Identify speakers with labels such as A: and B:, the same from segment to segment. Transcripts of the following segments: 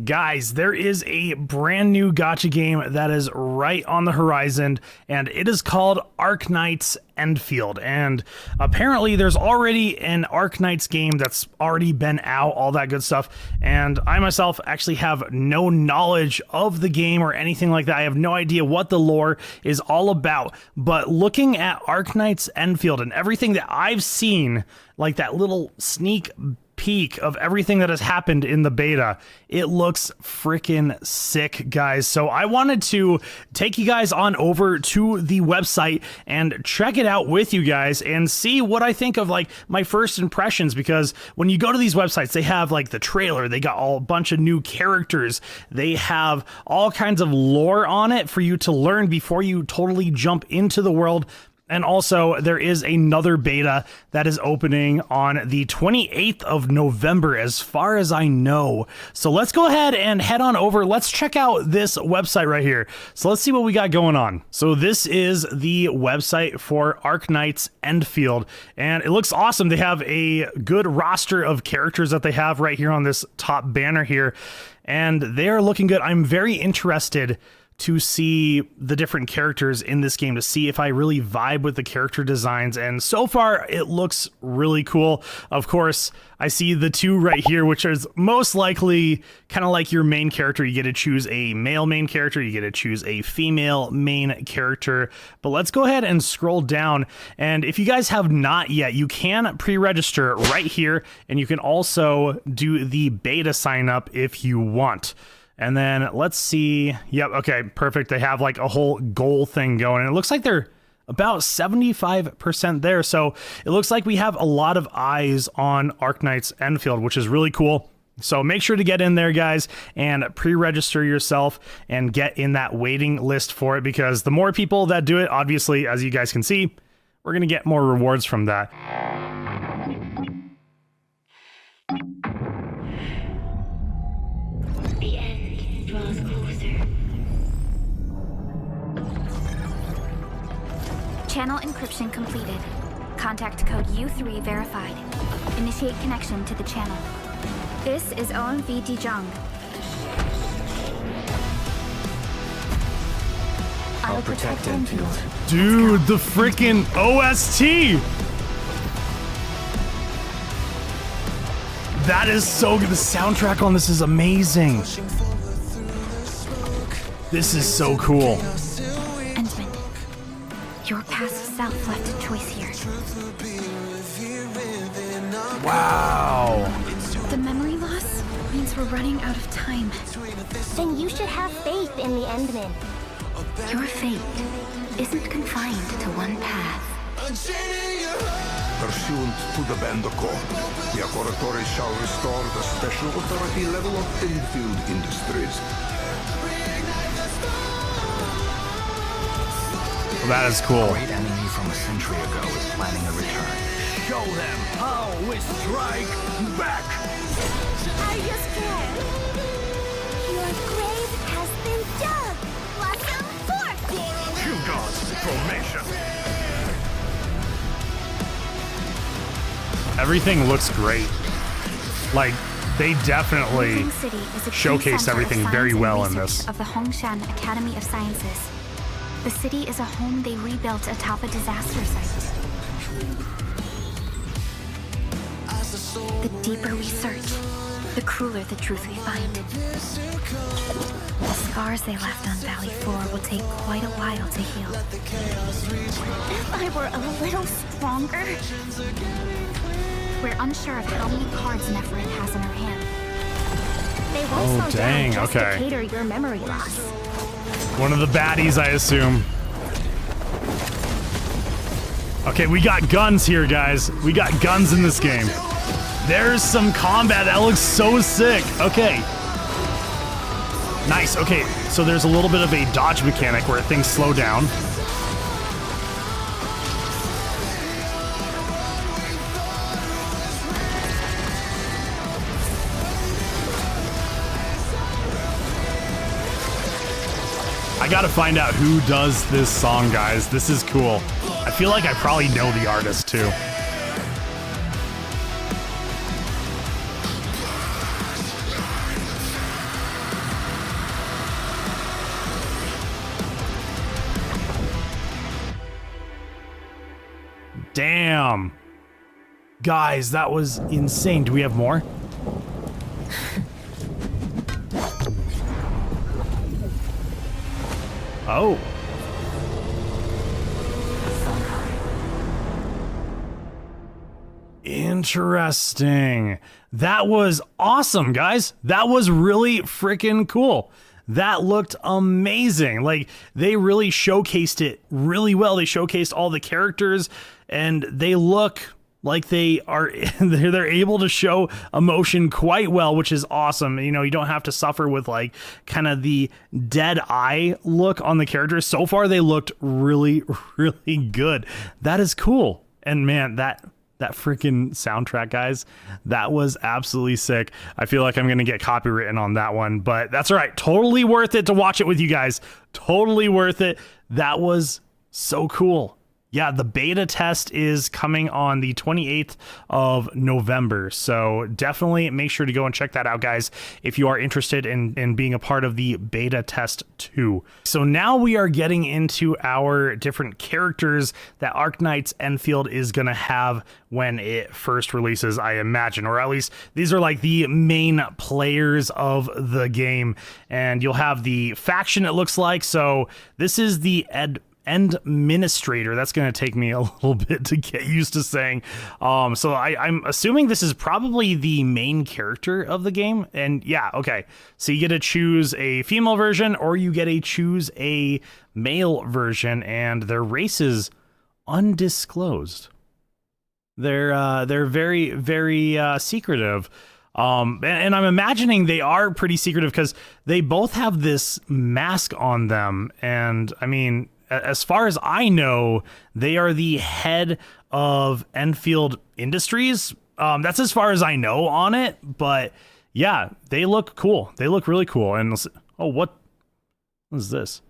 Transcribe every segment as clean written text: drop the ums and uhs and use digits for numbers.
A: Guys, there is a brand new gacha game that is right on the horizon, and it is called Arknights Endfield. And apparently there's already an Arknights game that's already been out, all that good stuff. And I myself actually have no knowledge of the game or anything like that. I have no idea what the lore is all about. But looking at Arknights Endfield and everything that I've seen, like that little sneak peek of everything that has happened in the beta, it looks freaking sick, guys. So I wanted to take you guys on over to the website and check it out with you guys and see what I think of like my first impressions, because when you go to these websites, they have like the trailer, they got a bunch of new characters, they have all kinds of lore on it for you to learn before you totally jump into the world. And also, there is another beta that is opening on the 28th of November, as far as I know. So let's go ahead and head on over. Let's check out this website right here. So let's see what we got going on. So this is the website for Arknights Endfield, and it looks awesome. They have a good roster of characters that they have right here on this top banner here, and they are looking good. I'm very interested to see the different characters in this game, to see if I really vibe with the character designs, and so far it looks really cool. Of course, I see the two right here, which is most likely kind of like your main character. You get to choose a male main character, you get to choose a female main character. But let's go ahead and scroll down, and if you guys have not yet, you can pre-register right here, and you can also do the beta sign up if you want. And then let's see. Yep. Okay, perfect. They have like a whole goal thing going, and it looks like they're about 75% there. So it looks like we have a lot of eyes on Arknights Endfield, which is really cool. So make sure to get in there, guys, and pre-register yourself and get in that waiting list for it, because the more people that do it, obviously, as you guys can see, we're going to get more rewards from that.
B: Channel encryption completed. Contact code U3 verified. Initiate connection to the channel. This is OMV Dijong. I'll protect Endfield.
A: Dude, the freaking OST! That is so good. The soundtrack on this is amazing. This is so cool.
B: Your past self left a choice here.
A: Wow.
B: The memory loss means we're running out of time.
C: Then you should have faith in the Endmen.
B: Your fate isn't confined to one path.
D: Pursuant to the Band Accord, the Accordatore shall restore the special authority level of Endfield Industries.
A: Well, that is cool.
E: A great enemy from a century ago is planning a return.
F: Show them how we strike back!
C: I just can't. Your grave has been dug! Blossom forth!
F: You God's formation!
A: Everything looks great. Like, they definitely showcase everything very well in this.
B: Of the Hongshan Academy of Sciences. The city is a home they rebuilt atop a disaster site. The deeper we search, the crueler the truth we find. The scars they left on Valley 4 will take quite a while to heal.
C: If I were a little stronger.
B: We're unsure of how many cards Neferit has in her hand.
C: They won't slow
A: dang,
C: down just
A: okay.
C: to cater your memory loss.
A: One of the baddies, I assume. Okay, we got guns here, guys. We got guns in this game. There's some combat. That looks so sick. Okay. Nice. Okay, so there's a little bit of a dodge mechanic where things slow down. I gotta find out who does this song, guys. This is cool. I feel like I probably know the artist too. Damn. Guys, that was insane. Do we have more? Oh. Interesting. That was awesome, guys. That was really freaking cool. That looked amazing. Like, they really showcased it really well. They showcased all the characters, and they look like they are they're able to show emotion quite well, which is awesome. You know, you don't have to suffer with like kind of the dead eye look on the characters. So far they looked really good. That is cool. And man, that freaking soundtrack, guys, that was absolutely sick. I feel like I'm gonna get copywritten on that one, but that's all right. Totally worth it to watch it with you guys. Totally worth it. That was so cool. Yeah, the beta test is coming on the 28th of November. So definitely make sure to go and check that out, guys, if you are interested in being a part of the beta test too. So now we are getting into our different characters that Arknights Endfield is going to have when it first releases, I imagine, or at least these are like the main players of the game. And you'll have the faction, it looks like. So this is the Administrator. That's going to take me a little bit to get used to saying. So I'm assuming this is probably the main character of the game. And yeah, okay. So you get to choose a female version or you get to choose a male version, and their race is undisclosed. They're very secretive. And I'm imagining they are pretty secretive because they both have this mask on them. And I mean, as far as I know, they are the head of Endfield Industries. That's as far as I know on it, but yeah, they look cool. They look really cool. And oh, what is this?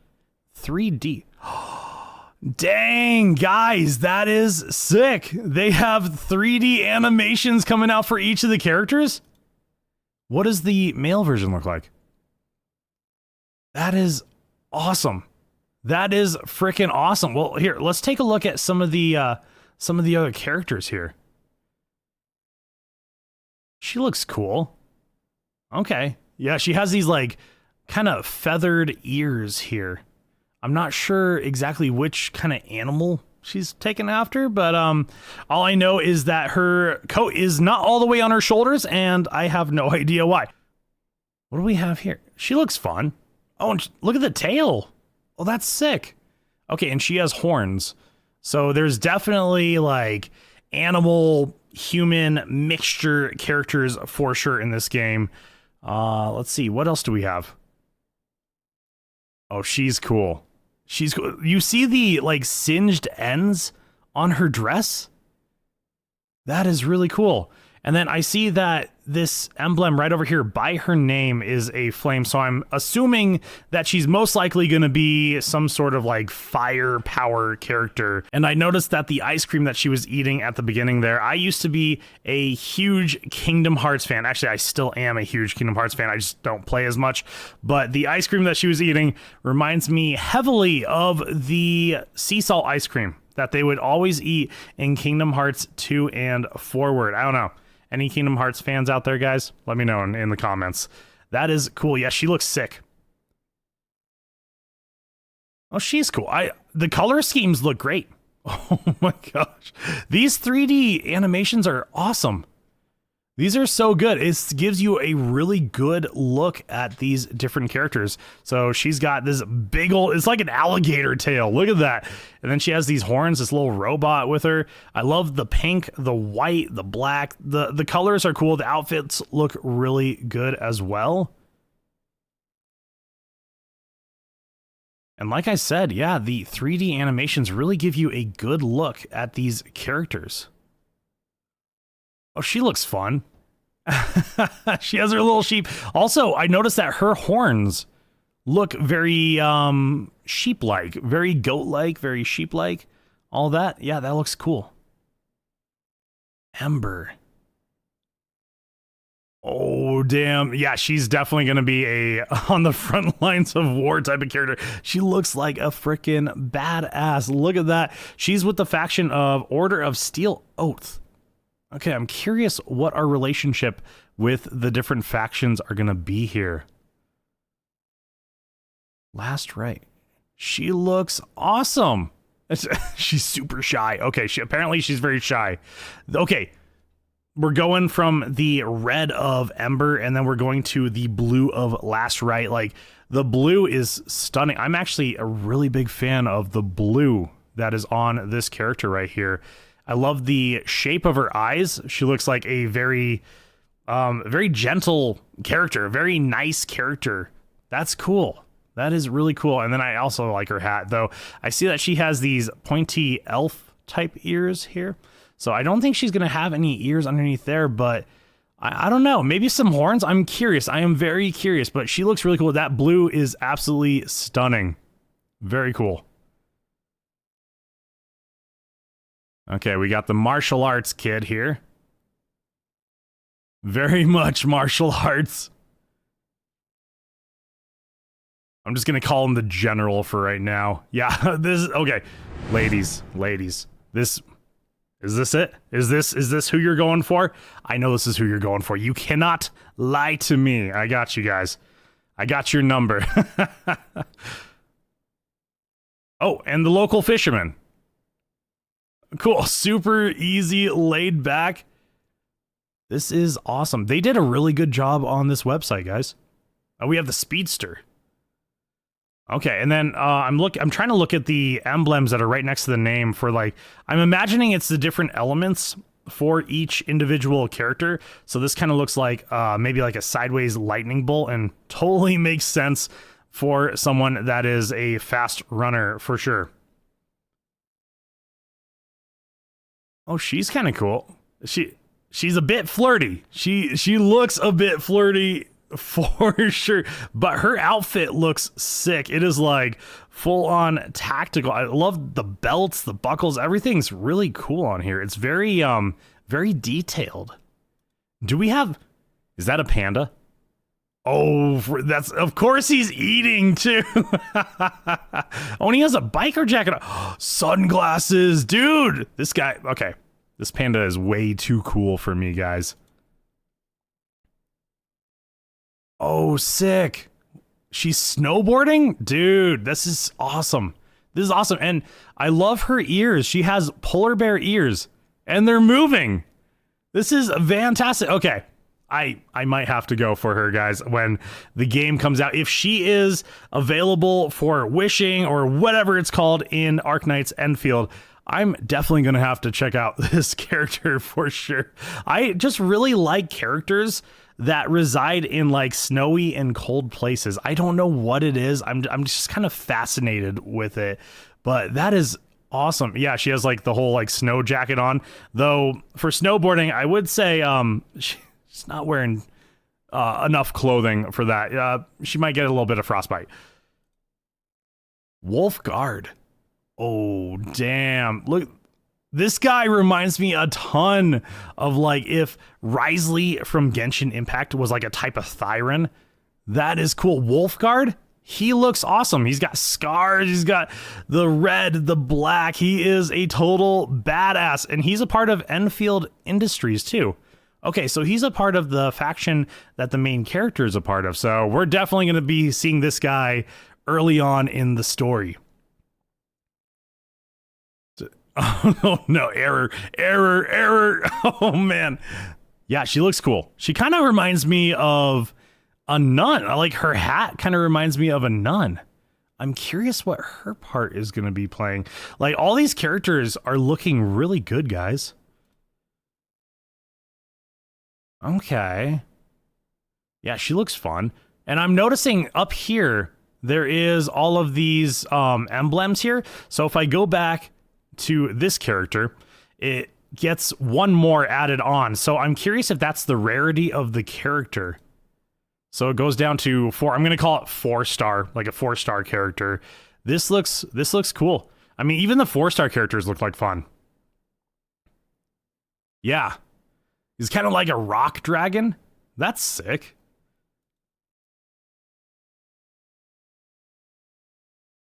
A: 3D. Dang, guys, that is sick. They have 3D animations coming out for each of the characters. What does the male version look like? That is awesome. That is freaking awesome. Well, here, let's take a look at some of the other characters here. She looks cool. Okay. Yeah, she has these like kind of feathered ears here. I'm not sure exactly which kind of animal she's taken after, but all I know is that her coat is not all the way on her shoulders, and I have no idea why. What do we have here? She looks fun. Oh, and look at the tail. Oh, that's sick. Okay, and she has horns. So there's definitely like animal human mixture characters for sure in this game. Let's see, what else do we have? Oh, she's cool. She's cool. You see the like singed ends on her dress? That is really cool. And then I see that this emblem right over here by her name is a flame. So I'm assuming that she's most likely going to be some sort of like fire power character. And I noticed that the ice cream that she was eating at the beginning there, I used to be a huge Kingdom Hearts fan. Actually, I still am a huge Kingdom Hearts fan. I just don't play as much. But the ice cream that she was eating reminds me heavily of the sea salt ice cream that they would always eat in Kingdom Hearts 2 and forward. I don't know. Any Kingdom Hearts fans out there, guys? Let me know in the comments. That is cool. Yeah, she looks sick. Oh, she's cool. The color schemes look great. Oh my gosh. These 3D animations are awesome. These are so good. It gives you a really good look at these different characters. So she's got this big old, it's like an alligator tail. Look at that. And then she has these horns, this little robot with her. I love the pink, the white, the black. The colors are cool. The outfits look really good as well. And like I said, yeah, the 3D animations really give you a good look at these characters. Oh, she looks fun. She has her little sheep. Also, I noticed that her horns look very sheep-like, very goat-like, very sheep-like. All that. Yeah, that looks cool. Ember. Oh, damn. Yeah, she's definitely going to be a on the front lines of war type of character. She looks like a freaking badass. Look at that. She's with the faction of Order of Steel Oath. Okay, I'm curious what our relationship with the different factions are going to be here. Last right. She looks awesome. She's super shy. Okay, apparently she's very shy. Okay. We're going from the red of Ember, and then we're going to the blue of Last Right. Like, the blue is stunning. I'm actually a really big fan of the blue that is on this character right here. I love the shape of her eyes. She looks like a very gentle character, very nice character. That's cool. That is really cool. And then I also like her hat, though. I see that she has these pointy elf type ears here. So I don't think she's going to have any ears underneath there, but I don't know. Maybe some horns? I'm curious. I am very curious, but she looks really cool. That blue is absolutely stunning. Very cool. Okay, we got the martial arts kid here. Very much martial arts. I'm just going to call him the general for right now. Yeah, this is... Okay, ladies. Is this it? Is this who you're going for? I know this is who you're going for. You cannot lie to me. I got you guys. I got your number. Oh, and the local fisherman. Cool. Super easy, laid back. This is awesome. They did a really good job on this website, guys. We have the speedster. Okay, and then I'm trying to look at the emblems that are right next to the name for, like, I'm imagining it's the different elements for each individual character. So this kind of looks like maybe like a sideways lightning bolt, and totally makes sense for someone that is a fast runner for sure. Oh, she's kind of cool. She's a bit flirty. She looks a bit flirty. For sure, but her outfit looks sick. It is like full on tactical. I love the belts, the buckles, everything's really cool on here. It's very very detailed. Do we have, is that a panda? Oh, that's, of course he's eating too. Oh, and he has a biker jacket on. Sunglasses, dude. This guy, okay, this panda is way too cool for me, guys. Oh, sick. She's snowboarding? Dude, this is awesome. This is awesome. And I love her ears. She has polar bear ears, and they're moving. This is fantastic. Okay, I might have to go for her, guys, when the game comes out. If she is available for wishing or whatever it's called in Arknights Endfield, I'm definitely going to have to check out this character for sure. I just really like characters that reside in like snowy and cold places. I don't know what it is. I'm just kind of fascinated with it, but that is awesome. Yeah, she has like the whole like snow jacket on, though for snowboarding, I would say she's not wearing enough clothing for that. She might get a little bit of frostbite. Wolf Guard. Oh, damn. Look, this guy reminds me a ton of like if Risley from Genshin Impact was like a type of Thyron. That is cool. Wolfguard, he looks awesome. He's got scars. He's got the red, the black. He is a total badass. And he's a part of Enfield Industries too. Okay, so he's a part of the faction that the main character is a part of. So we're definitely going to be seeing this guy early on in the story. Oh no, error. Oh man. Yeah, she looks cool. She kind of reminds me of a nun. I like her hat kind of reminds me of a nun. I'm curious what her part is going to be playing. Like all these characters are looking really good, guys. Okay. Yeah, she looks fun. And I'm noticing up here, there is all of these emblems here. So if I go back to this character, it gets one more added on. So I'm curious if that's the rarity of the character. So it goes down to 4. I'm going to call it 4-star, like a 4-star character. This looks cool. I mean, even the 4-star characters look like fun. Yeah. He's kind of like a rock dragon. That's sick.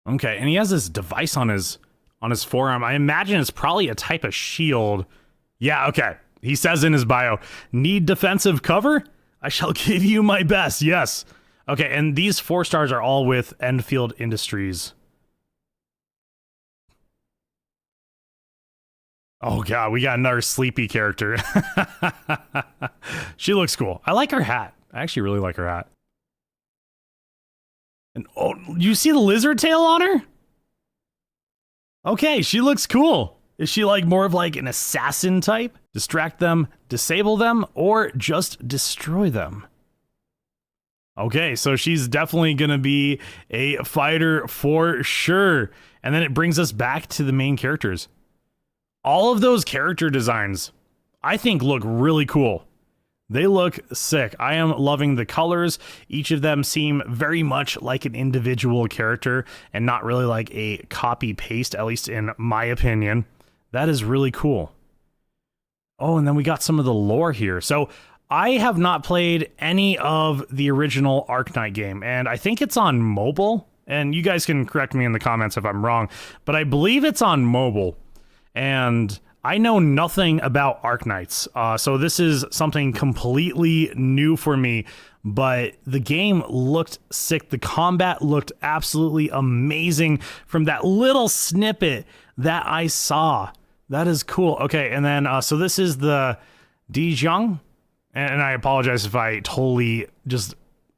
A: Okay, and he has this device on his forearm. I imagine it's probably a type of shield. Yeah, okay. He says in his bio, need defensive cover? I shall give you my best. Yes. Okay, and these 4 stars are all with Endfield Industries. Oh god, we got another sleepy character. She looks cool. I like her hat. I actually really like her hat. And oh, you see the lizard tail on her? Okay, she looks cool. Is she like more of like an assassin type? Distract them, disable them, or just destroy them? Okay, so she's definitely gonna be a fighter for sure. And then it brings us back to the main characters. All of those character designs, I think, look really cool. They look sick. I am loving the colors. Each of them seem very much like an individual character and not really like a copy paste, at least in my opinion. That is really cool. Oh, and then we got some of the lore here. So I have not played any of the original Arknight game, and I think it's on mobile. And you guys can correct me in the comments if I'm wrong, but I believe it's on mobile. And I know nothing about Arknights, so this is something completely new for me, but the game looked sick. The combat looked absolutely amazing from that little snippet that I saw. That is cool. Okay, and then, so this is the Dijong, and I apologize if I totally just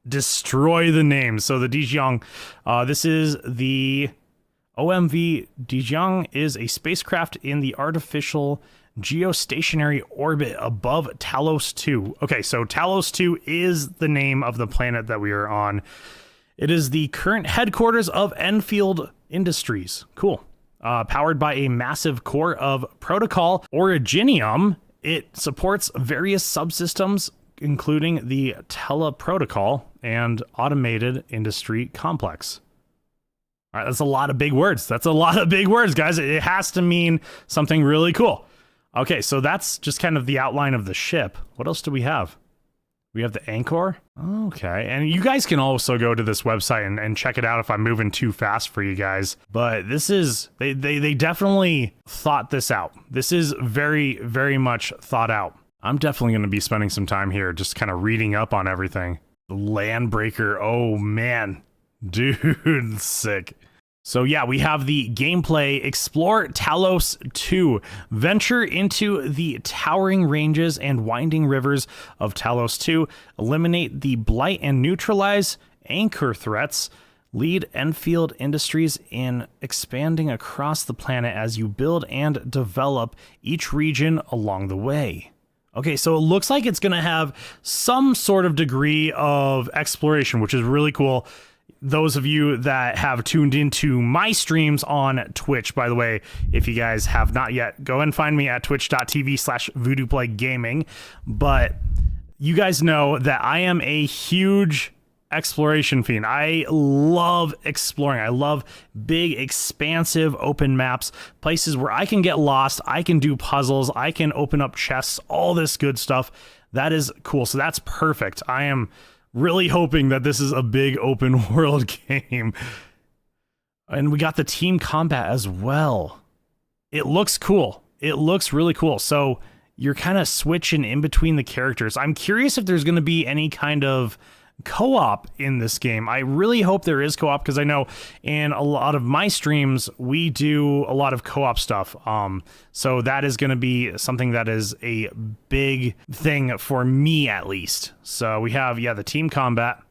A: destroy the names. So the Dijong, this is the OMV Dijong is a spacecraft in the artificial geostationary orbit above Talos 2. Okay, so Talos 2 is the name of the planet that we are on. It is the current headquarters of Endfield Industries. Cool. Powered by a massive core of protocol Originium, it supports various subsystems, including the teleprotocol and automated industry complex. All right, that's a lot of big words. That's a lot of big words, guys. It has to mean something really cool. Okay, so that's just kind of the outline of the ship. What else do we have? We have the Anchor. Okay, and you guys can also go to this website and check it out if I'm moving too fast for you guys. But this is, they definitely thought this out. This is very, very much thought out. I'm definitely going to be spending some time here just kind of reading up on everything. The Landbreaker, oh man. Dude, sick. So yeah, we have the gameplay. Explore Talos 2. Venture into the towering ranges and winding rivers of Talos 2. Eliminate the blight and neutralize anchor threats. Lead Endfield Industries in expanding across the planet as you build and develop each region along the way. Okay, so it looks like it's going to have some sort of degree of exploration, which is really cool. Those of you that have tuned into my streams on Twitch, by the way, if you guys have not yet, go and find me at twitch.tv/VoodooPlayGaming. But you guys know that I am a huge exploration fiend. I love exploring. I love big, expansive, open maps, places where I can get lost, I can do puzzles, I can open up chests, all this good stuff. That is cool. So that's perfect. I am really hoping that this is a big open world game. And we got the team combat as well. It looks cool. It looks really cool. So you're kind of switching in between the characters. I'm curious if there's going to be any kind of co-op in this game. I really hope there is co-op, because I know in a lot of my streams we do a lot of co-op stuff, so that is going to be something that is a big thing for me, at least. So we have, yeah, the team combat.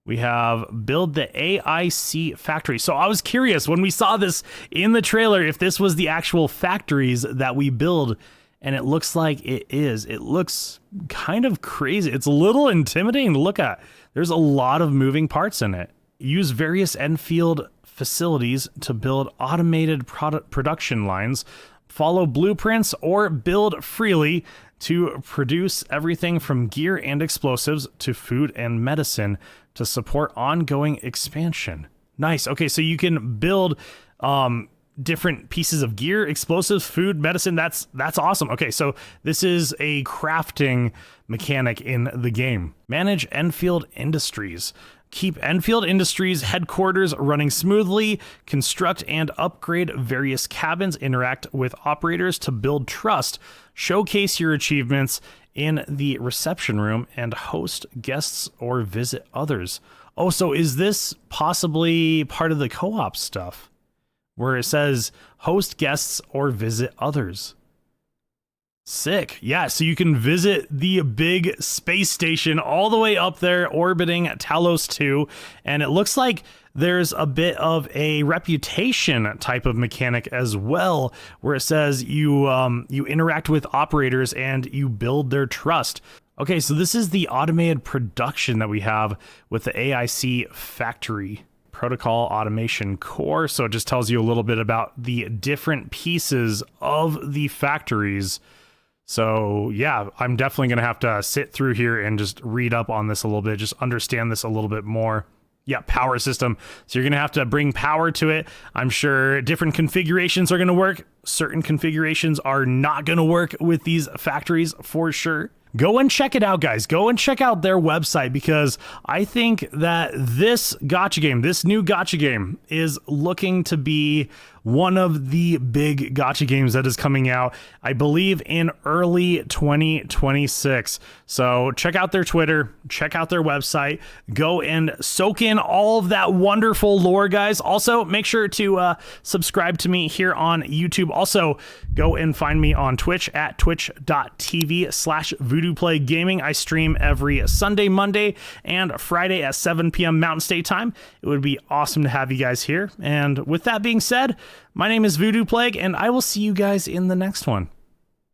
A: We have build the AIC factory. So I was curious when we saw this in the trailer if this was the actual factories that we build, and it looks like it is. It looks kind of crazy. It's a little intimidating to look at. There's a lot of moving parts in it. Use various Endfield facilities to build automated production lines. Follow blueprints or build freely to produce everything from gear and explosives to food and medicine to support ongoing expansion. Nice. Okay, so you can build different pieces of gear, explosives, food, medicine. That's awesome. Okay, so this is a crafting mechanic in the game. Manage Enfield Industries. Keep Enfield Industries headquarters running smoothly, construct and upgrade various cabins, interact with operators to build trust, showcase your achievements in the reception room, and host guests or visit others. Oh, so is this possibly part of the co-op stuff where it says host guests or visit others? Sick. Yeah, so you can visit the big space station all the way up there orbiting Talos 2, and it looks like there's a bit of a reputation type of mechanic as well, where it says you interact with operators and you build their trust. Okay, so this is the automated production that we have with the AIC factory. Protocol Automation Core, so it just tells you a little bit about the different pieces of the factories. So yeah, I'm definitely going to have to sit through here and just read up on this a little bit, just understand this a little bit more. Yeah, power system. So you're going to have to bring power to it. I'm sure different configurations are going to work. Certain configurations are not going to work with these factories for sure. Go and check it out, guys. Go and check out their website, because I think that this gacha game, this new gacha game, is looking to be one of the big gacha games that is coming out, I believe, in early 2026. So check out their Twitter, check out their website, go and soak in all of that wonderful lore, guys. Also, make sure to subscribe to me here on YouTube. Also, go and find me on Twitch at twitch.tv/VoodooPlayGaming. I stream every Sunday, Monday, and Friday at 7 p.m. Mountain State Time. It would be awesome to have you guys here. And with that being said, my name is Voodoo Plague, and I will see you guys in the next one.